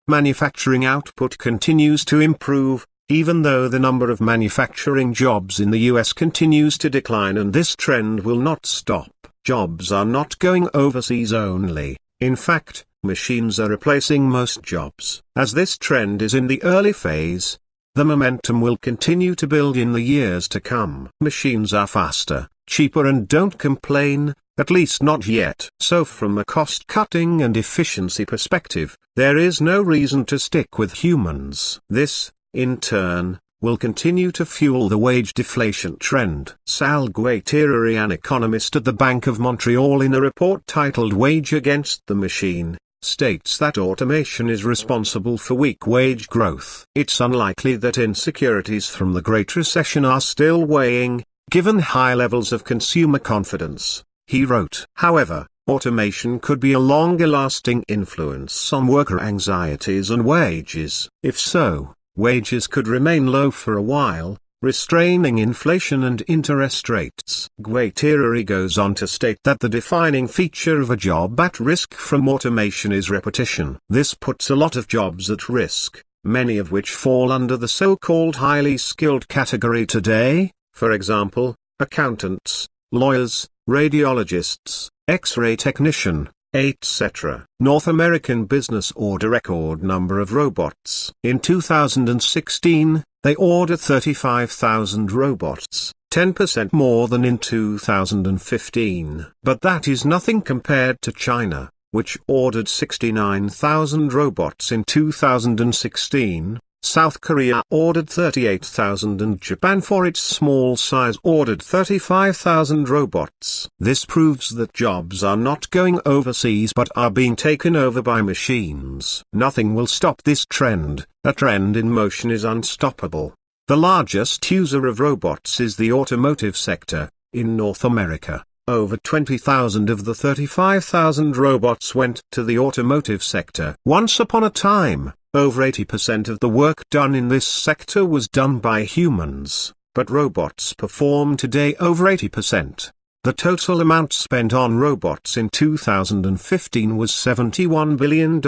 manufacturing output continues to improve, even though the number of manufacturing jobs in the US continues to decline, and this trend will not stop. Jobs are not going overseas only. In fact, machines are replacing most jobs. As this trend is in the early phase, the momentum will continue to build in the years to come. Machines are faster, cheaper, and don't complain, at least not yet. So from a cost-cutting and efficiency perspective, there is no reason to stick with humans. This, in turn, will continue to fuel the wage deflation trend. Sal Guattieri, an economist at the Bank of Montreal, in a report titled Wage Against the Machine, states that automation is responsible for weak wage growth. It's unlikely that insecurities from the Great Recession are still weighing, given high levels of consumer confidence, he wrote. However, automation could be a longer-lasting influence on worker anxieties and wages. If so, wages could remain low for a while, restraining inflation and interest rates. Guattieri goes on to state that the defining feature of a job at risk from automation is repetition. This puts a lot of jobs at risk, many of which fall under the so-called highly skilled category today, for example, accountants, lawyers, radiologists, X-ray technician, etc. North American business ordered a record number of robots. In 2016, they ordered 35,000 robots, 10% more than in 2015. But that is nothing compared to China, which ordered 69,000 robots in 2016. South Korea ordered 38,000 and Japan, for its small size, ordered 35,000 robots. This proves that jobs are not going overseas but are being taken over by machines. Nothing will stop this trend. A trend in motion is unstoppable. The largest user of robots is the automotive sector. In North America, over 20,000 of the 35,000 robots went to the automotive sector. Once upon a time, over 80% of the work done in this sector was done by humans, but robots perform today over 80%. The total amount spent on robots in 2015 was $71 billion.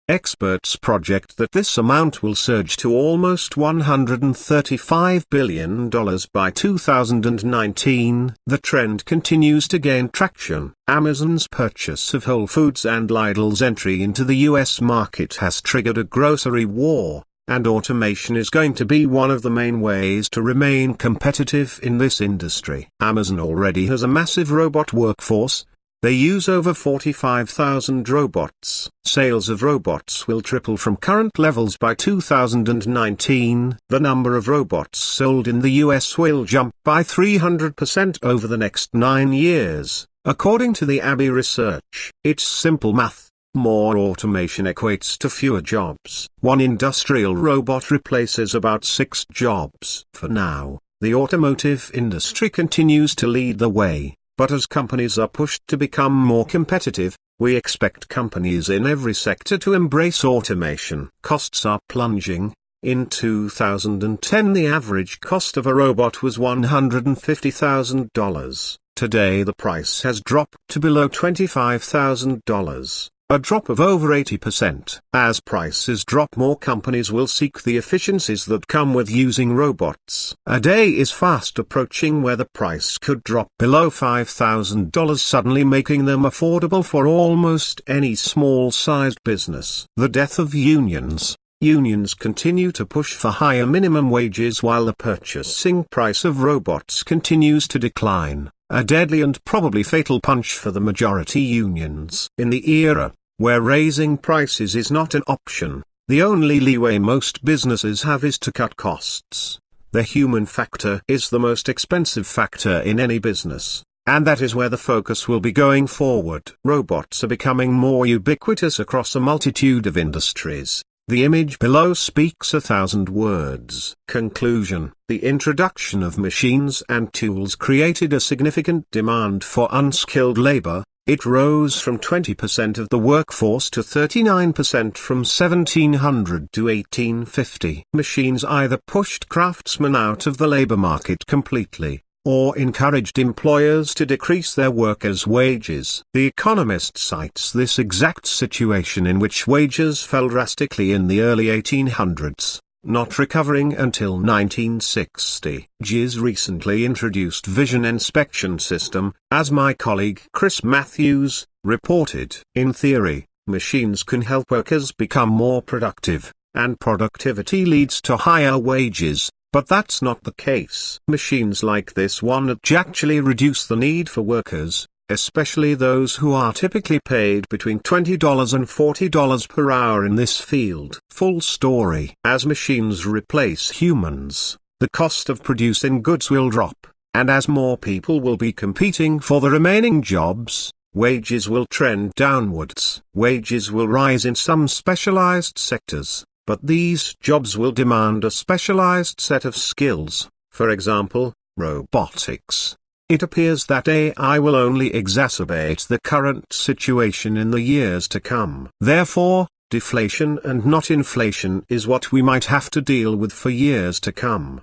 Experts project that this amount will surge to almost $135 billion by 2019. The trend continues to gain traction. Amazon's purchase of Whole Foods and Lidl's entry into the US market has triggered a grocery war, and automation is going to be one of the main ways to remain competitive in this industry. Amazon already has a massive robot workforce. They use over 45,000 robots. Sales of robots will triple from current levels by 2019. The number of robots sold in the US will jump by 300% over the next 9 years, according to the Abbey research. It's simple math. More automation equates to fewer jobs. One industrial robot replaces about 6 jobs. For now, the automotive industry continues to lead the way. But as companies are pushed to become more competitive, we expect companies in every sector to embrace automation. Costs are plunging. In 2010, the average cost of a robot was $150,000. Today the price has dropped to below $25,000. A drop of over 80%. As prices drop, more companies will seek the efficiencies that come with using robots. A day is fast approaching where the price could drop below $5,000, suddenly making them affordable for almost any small-sized business. The death of unions. Unions continue to push for higher minimum wages while the purchasing price of robots continues to decline. A deadly and probably fatal punch for the majority unions. In the era where raising prices is not an option, the only leeway most businesses have is to cut costs. The human factor is the most expensive factor in any business, and that is where the focus will be going forward. Robots are becoming more ubiquitous across a multitude of industries. The image below speaks 1,000 words. Conclusion: the introduction of machines and tools created a significant demand for unskilled labor. It rose from 20% of the workforce to 39% from 1700 to 1850. Machines either pushed craftsmen out of the labor market completely, or encouraged employers to decrease their workers' wages. The Economist cites this exact situation in which wages fell drastically in the early 1800s, not recovering until 1960. GIS recently introduced vision inspection system, as my colleague Chris Matthews reported. In theory, machines can help workers become more productive, and productivity leads to higher wages, but that's not the case. Machines like this one actually reduce the need for workers, especially those who are typically paid between $20 and $40 per hour in this field. Full story. As machines replace humans, the cost of producing goods will drop, and as more people will be competing for the remaining jobs, wages will trend downwards. Wages will rise in some specialized sectors, but these jobs will demand a specialized set of skills, for example, robotics. It appears that AI will only exacerbate the current situation in the years to come. Therefore, deflation and not inflation is what we might have to deal with for years to come.